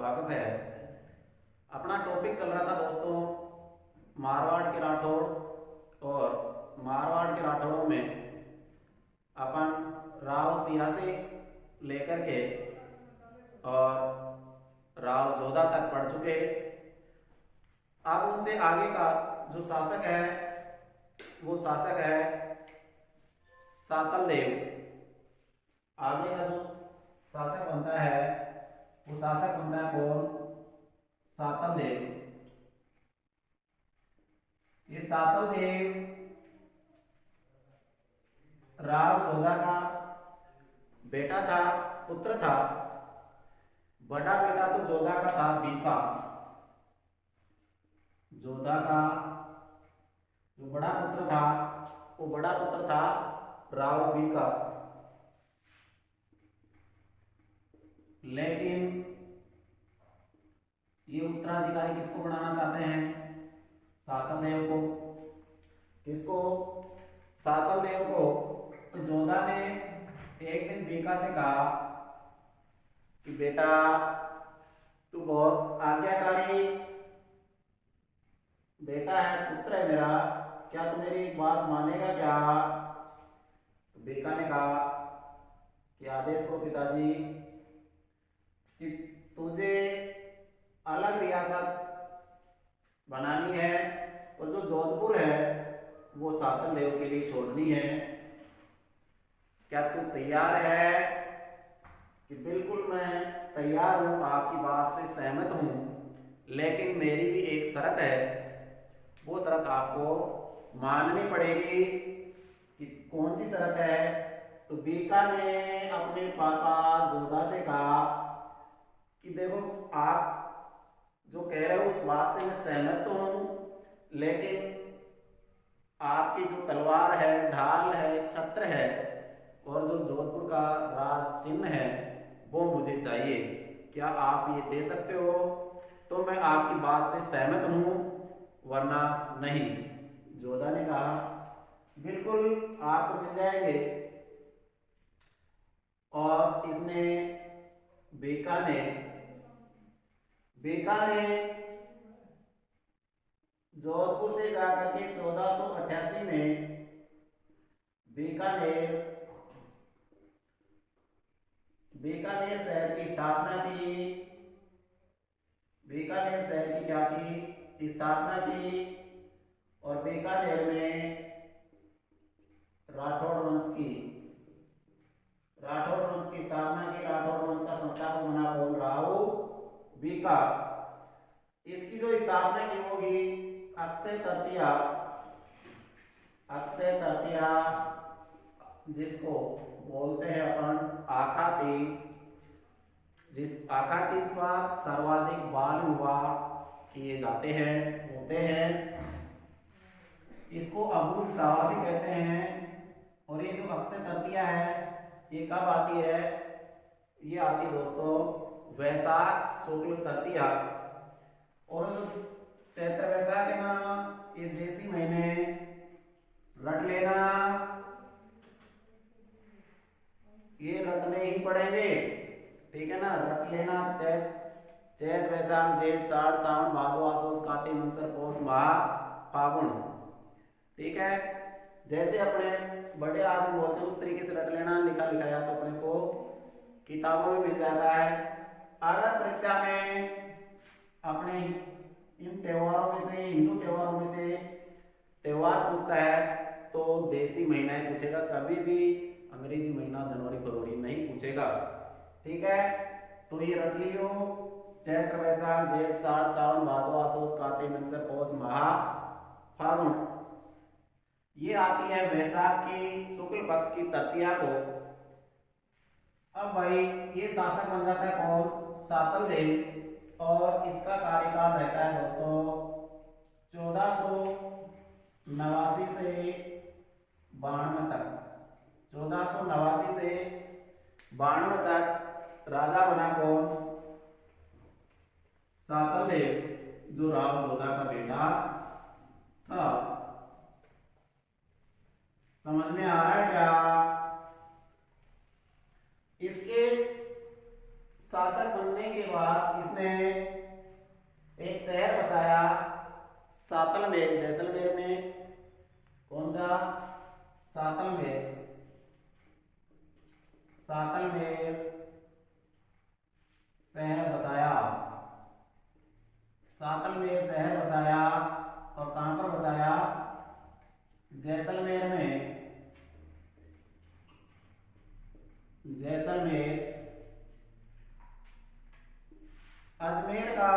स्वागत है। अपना टॉपिक चल रहा था दोस्तों मारवाड़ के राठौड़, और मारवाड़ के राठौड़ों में अपन राव सिया से लेकर के और राव जोधा तक पढ़ चुके। अब उनसे आगे का जो शासक है वो शासक है सातल देव। आगे का जो शासक बनता है वो शासक बनता है कौन? सातल देव। ये सातल देव राव जोधा का बेटा था, पुत्र था। बड़ा बेटा तो जोधा का था बीका। जोधा का जो बड़ा पुत्र था वो बड़ा पुत्र था राव बीका। लेकिन ये उत्तराधिकारी किसको बनाना चाहते हैं? सातल देव को। किसको? सातल देव को। तो जोधा ने एक दिन बीका से कहा कि बेटा तू बहुत आज्ञाकारी बेटा है, पुत्र है मेरा, क्या तू मेरी एक बात मानेगा क्या? तो बीका ने कहा कि आदेश को पिताजी, कि तुझे अलग रियासत बनानी है और जो जोधपुर है वो सातल देव के लिए छोड़नी है। क्या तू तैयार है? कि बिल्कुल मैं तैयार हूं, आपकी बात से सहमत हूं, लेकिन मेरी भी एक शर्त है, वो शर्त आपको माननी पड़ेगी। कि कौन सी शर्त है? तो बीका ने अपने पापा जोधा से कहा कि देखो आप जो कह रहे हो उस बात से मैं सहमत तो हूं, लेकिन आपकी जो तलवार है, ढाल है, छत्र है और जो जोधपुर का राज चिन्ह है वो मुझे चाहिए। क्या आप ये दे सकते हो? तो मैं आपकी बात से सहमत हूं, वरना नहीं। जोधा ने कहा बिल्कुल आपको मिल जाएंगे। और इसने बीका ने जोधपुर से जाकर के 1488 में बीकानेर शहर की स्थापना की। बीकानेर शहर की क्या की? स्थापना की। और बीकानेर में राठौड़ वंश की स्थापना की। राठौड़ वंश का संस्थापक बना कौन? राव बीका। इसकी जो स्थापना की होगी अक्षय तृतीया, जिसको बोलते हैं अपन आखा तीज, जिस आखा तीज पर सर्वाधिक बाल विवाह किए जाते हैं, होते हैं, इसको अबूल सावा भी कहते हैं। और ये जो अक्षय तृतीया है ये कब आती है? ये आती है दोस्तों वैशाख शुक्ल तृतीया। और चैत्र वैशाख है ना, ये देसी महीने रट लेना, ये रटने ही पड़ेंगे, ठीक है ना? रट लेना। चैत वैशाख जेठ साठ सावन भादो आसोज कार्तिक मंसर पौष माह फागुन, ठीक है? जैसे अपने बड़े आदमी बोलते हैं उस तरीके से रट लेना। लिखा लिखाया तो अपने को किताबों में मिल जाता है। अगर परीक्षा में अपने इन त्योहारों में से, हिंदू त्योहारों में से त्योहार पूछता है तो देसी महीना ही पूछेगा, कभी भी अंग्रेजी महीना जनवरी फरवरी नहीं पूछेगा, ठीक है? तो ये रट लियो, चैत्र वैशाख जेठ साठ सावन भादो आसोज कार्तिक मंसर पौष माह फागुन। ये आती है वैशाख की शुक्ल पक्ष की तृतीया को। अब भाई ये शासक बन जाता है कौन? सातल देव। और इसका कार्यकाल रहता है दोस्तों 1489 से 92 तक। 1489 से 92 तक राजा बना कौन? सातल देव, जो राव जोधा का बेटा था। समझ में आ रहा है क्या? इसके शासक बनने के बाद इसने एक शहर बसाया सातलमेर, जैसलमेर में। कौन सा? सातलमेर। सातलमेर शहर बसाया। सातलमेर शहर बसाया। और कहां पर बसाया? जैसलमेर में। जैसलमेर। अजमेर का,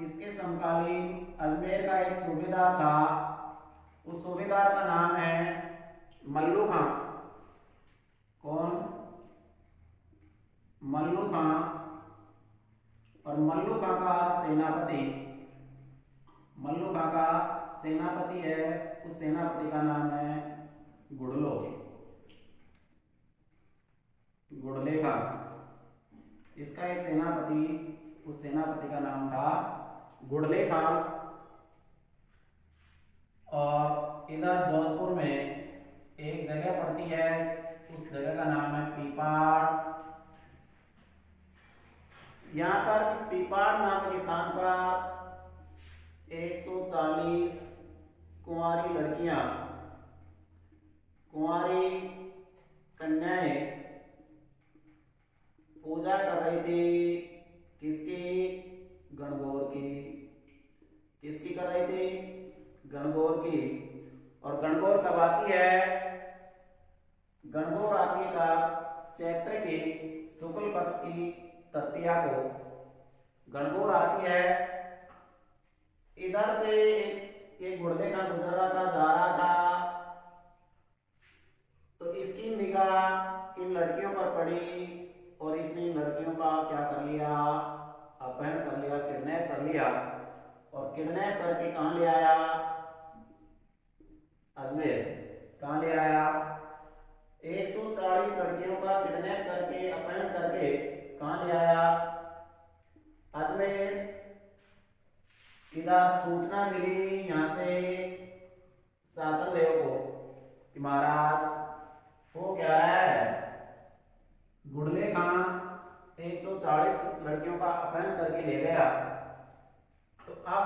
इसके समकालीन अजमेर का एक सूबेदार था, उस सूबेदार का नाम है मल्लू खां। कौन? मल्लू खां। और मल्लू खां का सेनापति, मल्लू खां का सेनापति है, उस सेनापति का नाम है गुड़लो, गुड़ले खां। इसका एक सेनापति, उस सेनापति का नाम था गुड़ले खां। और इधर जोधपुर में एक जगह पड़ती है, उस जगह का नाम है पीपाड़। यहाँ पर इस पीपाड़ नामक स्थान पर 140 कुंवारी लड़कियां, कुंवारी कन्याएं पूजा कर रही थी। किसकी? गणगौर की। किसकी कर रही थी? गणगौर की। और गणगौर कब आती है? गणगौर आती है कब? चैत्र की शुक्ल पक्ष की तृतीया को गणगौर आती है। इधर से एक घोड़े का गुजर रहा था, जा रहा था, तो इसकी निगाह इन लड़कियों पर पड़ी और इसने इन लड़कियों का क्या कर लिया? अपहरण कर लिया, किडनैप कर लिया। और किडनैप करके कहां ले आया? अजमेर। कहां ले आया? 140 लड़कियों का किडनैप करके, अपहरण करके कहां ले आया? अजमेर। इधर सूचना मिली यहां से सातलदेव को कि महाराज हो क्या है, गुड़ले खां 140 लड़कियों का अपहरण करके ले गया। तो अब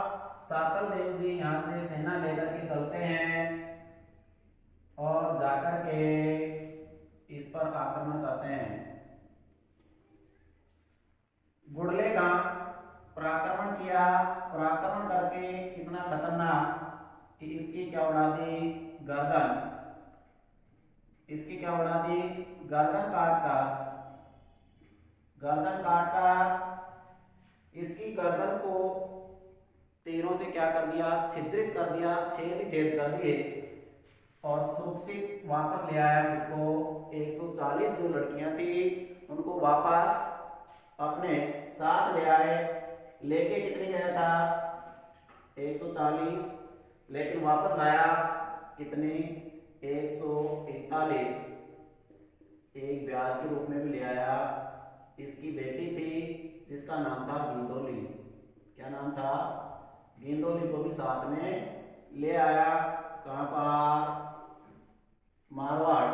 सातलदेव जी यहां से सेना लेकर के चलते हैं और जाकर के इस पर आक्रमण करते हैं। गुड़ले खां पराक्रमण किया, पराक्रमण करके इतना खतरनाक कि इसकी क्या उड़ा दी? गर्दन। इसकी क्या उड़ा दी? गर्दन काट कर इसकी गर्दन को तीरों से क्या कर दिया? छिद्रित कर दिया, छेद ही छेद कर दिए। और सुरक्षित वापस ले आया किसको? 140 जो लड़कियां थी उनको वापस अपने साथ ले आए। लेके कितनी गया था? 140, लेकिन वापस लाया कितनी? 141। एक ब्याज के रूप में भी ले आया। इसकी बेटी थी जिसका नाम था गेंदोली। क्या नाम था? गेंदोली को भी साथ में ले आया। कहां पर? मारवाड़।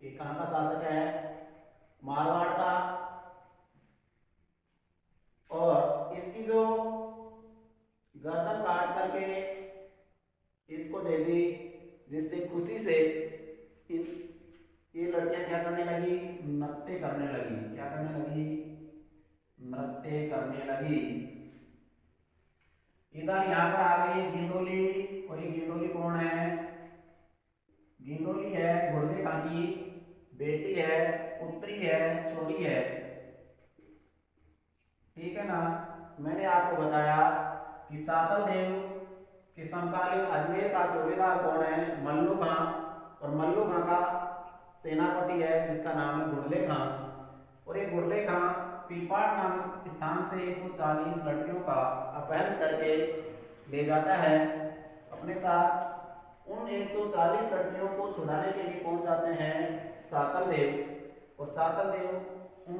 ये कहां का शासक है? मारवाड़ का। और इसकी जो गर्दन काट करके इनको दे दी, जिससे खुशी से ये लड़कियां क्या करने लगी? नृत्य करने लगी। क्या करने लगी? नृत्य करने लगी। इधर यहां पर आ गई गेंदोली। और ये गेंदोली कौन है? गेंदोली है गुड़ले खां की बेटी है, पुत्री है, छोटी है। ठीक है ना? मैंने आपको बताया कि सातलदेव के समकालीन अजमेर का सूबेदार कौन है? मल्लू खां। और मल्लू खां का सेनापति है जिसका नाम है गुड़ले खां। और ये गुड़ले खां पीपाड़ नामक स्थान से 140 लड़कियों का अपहरण करके ले जाता है अपने साथ। उन 140 लड़कियों को छुड़ाने के लिए पहुंच जाते हैं सातलदेव। और सातलदेव उन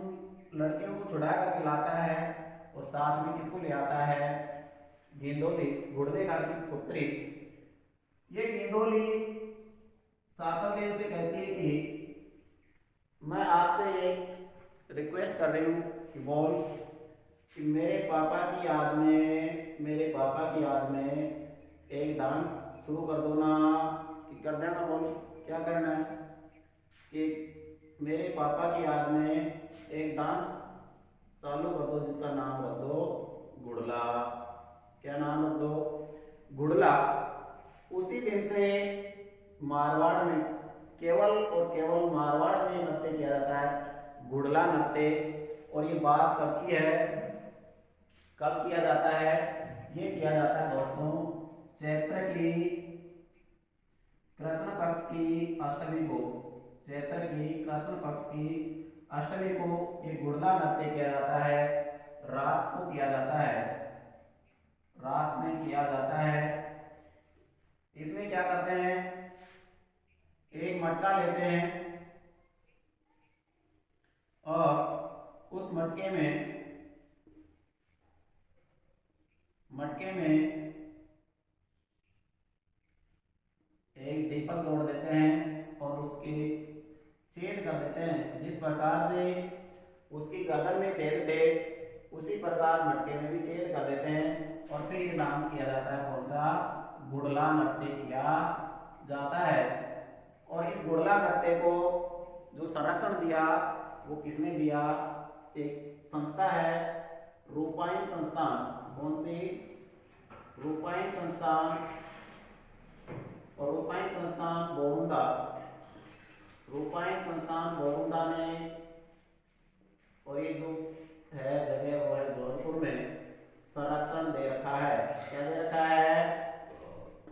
लड़कियों को छुड़ा करके लाता है और साथ में किसको ले आता है? गेंदोली, गुड़ले खां की पुत्री। ये गेंदोली सातलदेव से कहती है कि मैं आपसे एक रिक्वेस्ट कर रही हूँ कि बोल कि मेरे पापा की याद में, मेरे पापा की याद में एक डांस शुरू कर दो ना। कि कर देना, बोल क्या करना है कि मेरे पापा की याद में एक डांस चालू कर दो जिसका नाम रख दो गुड़ला। क्या नाम रख दो? गुड़ला। उसी दिन से मारवाड़ में, केवल और केवल मारवाड़ में नृत्य किया जाता है गुड़ला नृत्य। और ये बात कब की है, कब किया जाता है? ये किया जाता है दोस्तों चैत्र की कृष्ण पक्ष की अष्टमी को। चैत्र की कृष्ण पक्ष की अष्टमी को ये गुड़ला नृत्य किया जाता है। रात को किया जाता है, रात में किया जाता है। इसमें क्या करते हैं, एक मटका लेते हैं और उस मटके में एक दीपक जोड़ देते हैं और उसके छेद कर देते हैं। जिस प्रकार से उसकी गर्दन में छेद थे उसी प्रकार मटके में भी छेद कर देते हैं और फिर ये डांस किया जाता है। कौन सा? गुड़ला नृत्य किया जाता है। और इस गुड़ला नृत्य को जो संरक्षण दिया वो किसने दिया? एक संस्था है रूपायन संस्थान। कौन सी? रूपायन संस्थान। और रूपायन संस्थान बोरुंदा, रूपायन संस्थान बोरुंदा में। और ये जो है जगह वो है जोधपुर में। संरक्षण दे रखा है। क्या दे रखा है?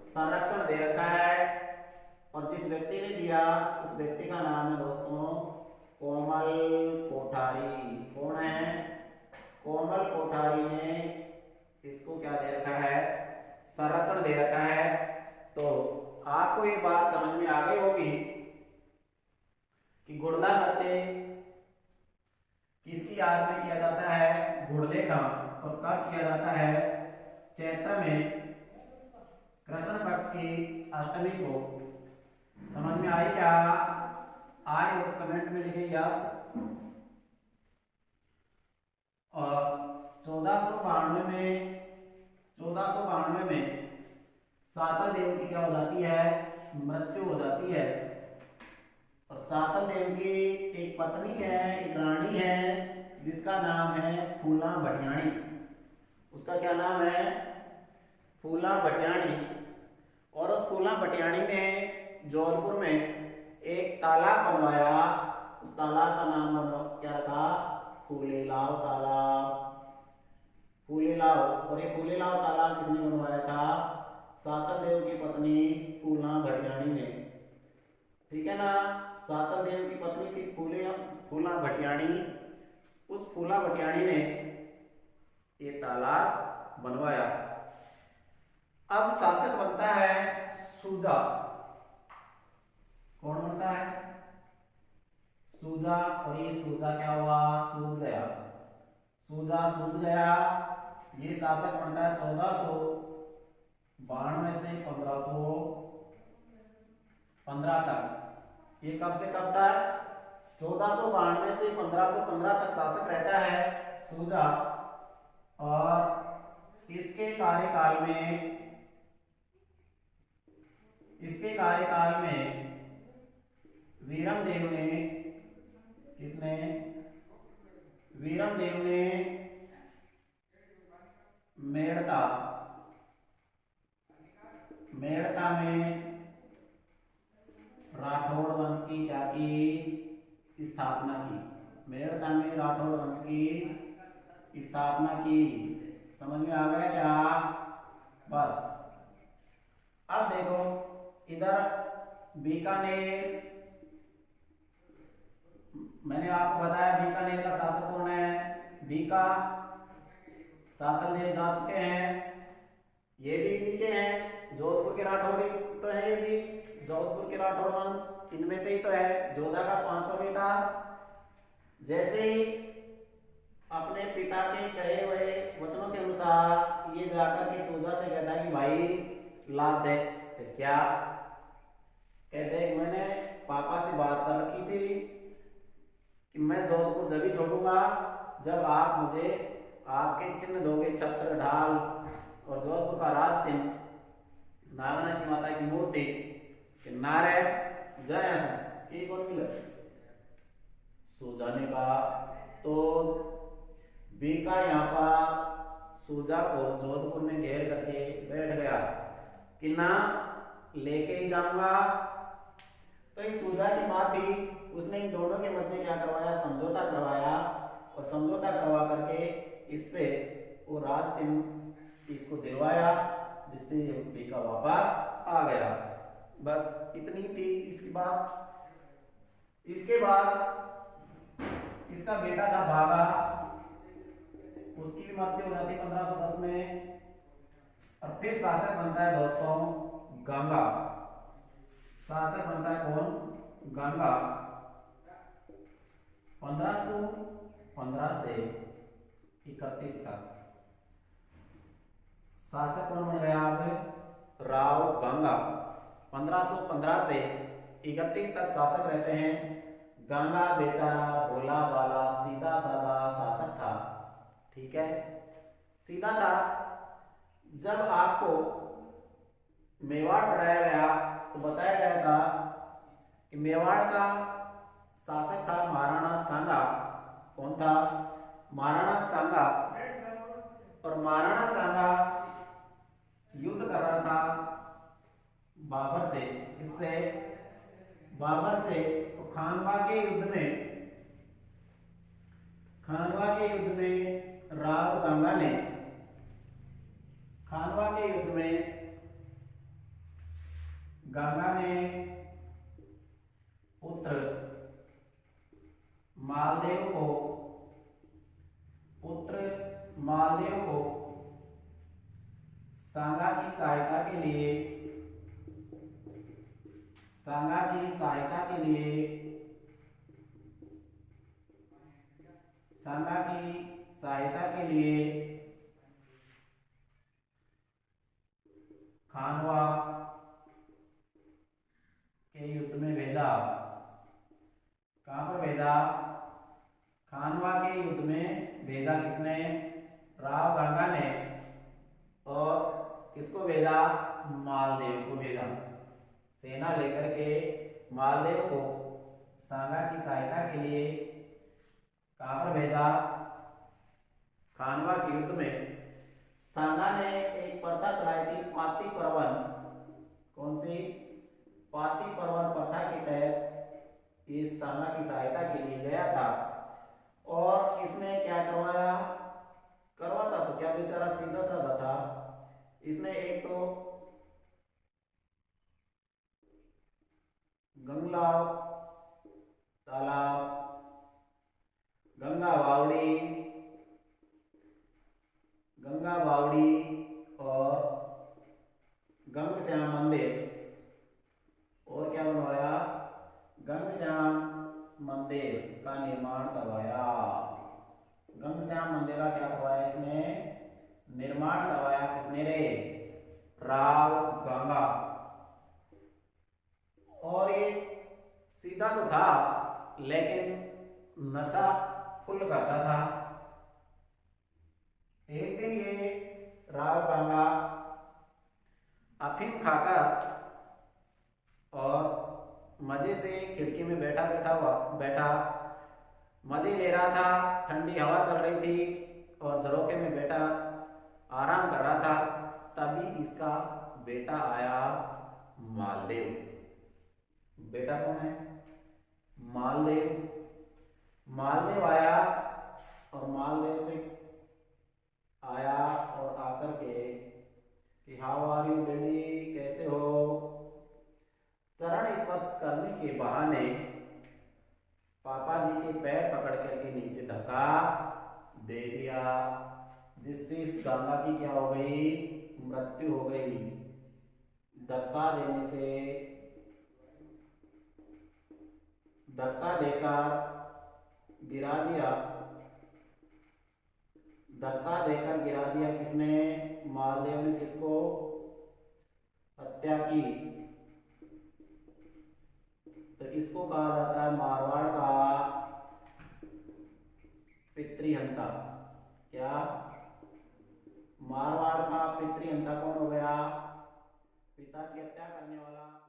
संरक्षण दे रखा है। और जिस व्यक्ति ने दिया उस व्यक्ति का नाम है दोस्तों कोमल कोठारी। कौन है? कोमल कोठारी ने इसको क्या दे रखा है? संरक्षण दे रखा है। तो आपको ये बात समझ में आ गई होगी कि गुड़ला नृत्य किसकी याद में किया जाता है? गुड़ले का। और कब किया जाता है? चैत्र में कृष्ण पक्ष की अष्टमी को। समझ में आई क्या? आई हो तो कमेंट में लिखे यस। और 1492 में सातल देव की क्या हो जाती है? मृत्यु हो जाती है। और सातल देव की एक पत्नी है, एक रानी है जिसका नाम है फूला भटियाणी। उसका क्या नाम है? फूला भटियाणी। और उस फूला भटियाणी ने जोधपुर में एक तालाब बनवाया। उस तालाब का नाम क्या रखा? फूलेलाव तालाब। फूलेलाव। और ये फूलेलाव तालाब किसने बनवाया था? सातल देव की पत्नी फूला भटियाणी ने। ठीक है ना? सातल देव की पत्नी थी फूला भटियाणी। उस फूला भटियाणी ने ये तालाब बनवाया। अब शासक बनता है सूजा। कौन बनता है? सूजा। और ये सूजा क्या हुआ? सूझ गया। सूजा सूझ गया। ये शासक बनता है 1492 से 1515 तक। ये कब से कब तक? 1492 से 1515 तक शासक रहता है सूजा। और इसके कार्यकाल में वीरम देव ने, किसने? वीरम देव ने मेड़ता में राठौड़ वंश की क्या की? स्थापना की। मेड़ता में राठौड़ वंश की स्थापना की। समझ में आ गया क्या? बस। अब देखो इधर बीकानेर, मैंने आपको बताया बीकानेर का शासक कौन है? बीका। सातल देव जा चुके हैं। ये भी इन्हीं के हैं। जोधपुर के राठौड़ी तो है, ये भी जोधपुर के राठौड़ वंश इनमें से ही तो है। जोधा का 5वां बेटा जैसे ही अपने पिता के कहे हुए वचनों के अनुसार ये जाकर के सूजा से कहता है कि भाई लाभ दे। क्या कहते? मैंने पापा से बात कर रखी थी कि मैं जोधपुर जब भी छोड़ूंगा जब आप मुझे आपके चिन्ह दोगे, छत्र, ढाल और जोधपुर का राज चिन्ह, नारायण माता की मूर्ति कि नारे जय ऐसा एक और मिले सो जाने का। तो बी का यहाँ पर सूजा को जोधपुर में घेर करके बैठ गया कि ना लेके ही जाऊंगा। तो इस सूजा की मां थी, उसने इन दोनों के मध्य क्या करवाया, समझौता करवाया और समझौता करवा करके इससे वो राज चिन्ह इसको दिलवाया, जिससे ये बेका वापस आ गया। बस इतनी थी इसकी बात। इसके बाद इसका बेटा था भागा, उसकी भी मृत्यु हो जाती 1510 में। और फिर शासक बनता है दोस्तों गंगा। शासक बनता है कौन, गंगा। 1515 से 31 तक शासक कौन बन गया, अब राव गंगा। 1515 से 31 तक शासक रहते हैं। गंगा बेचारा भोला भाला सीधा साधा शासक था, ठीक है, सीधा था। जब आपको मेवाड़ पढ़ाया गया तो बताया गया था कि मेवाड़ का शासक था महाराणा सांगा। कौन था, महाराणा सांगा। और महाराणा सांगा युद्ध कर रहा था बाबर से। इससे बाबर से। तो खानवा के युद्ध में, खानवा के युद्ध में राव गंगा ने, खानवा के युद्ध में गंगा ने पुत्र मालदेव को, पुत्र मालदेव को सांगा की सहायता के लिए, सांगा की सहायता के लिए, सांगा की सहायता के लिए खानवा के युद्ध में भेजा। कहां पर भेजा, खानवा के युद्ध में भेजा। किसने, राव गंगा ने। और किसको भेजा, मालदेव को भेजा। सेना लेकर के मालदेव को सांगा की सहायता के लिए कहां पर भेजा, खानवा के युद्ध में। सांगा ने एक प्रथा चलाई थी, पाती पर्वन। कौन सी, पाती पर्वन प्रथा के तहत ये सांगा की सहायता के लिए गया था। और इसने क्या करवाया, करवाता तो क्या बेचारा सीधा साधा था। इसने एक तो गंगला तालाब, गंगा बावड़ी, गंगा बावड़ी और गंग श्याम मंदिर, और क्या बनवाया, गंग श्याम मंदिर का निर्माण करवाया। गंग श्याम मंदिर का क्या करवाया, इसने निर्माण करवाया। किसने रे, राव गंगा। और ये सीधा तो था लेकिन नशा फुल करता था। एक दिन ये राव गंगा अफीम खाकर और मजे से खिड़की में बैठा मजे ले रहा था। ठंडी हवा चल रही थी और झरोखे में बैठा आराम कर रहा था। तभी इसका बेटा आया मालदेव। बेटा कौन है, मालदेव। मालदेव आया और मालदेव से आया और आकर के कि हाउ आर यू डैडी, कैसे हो। चरण स्पर्श करने के बहाने पापा जी के पैर पकड़ करके नीचे धक्का दे दिया, जिससे इस गंगा की क्या हो गई, मृत्यु हो गई। धक्का देने से, धक्का देकर गिरा दिया, धक्का देकर गिरा दिया। किसने, मालदेव ने। किसको, हत्या की। तो इसको कहा जाता है मारवाड़ का पितृहंता। क्या मारवाड़ का पितृहंता कौन हो गया? पिता की हत्या करने वाला।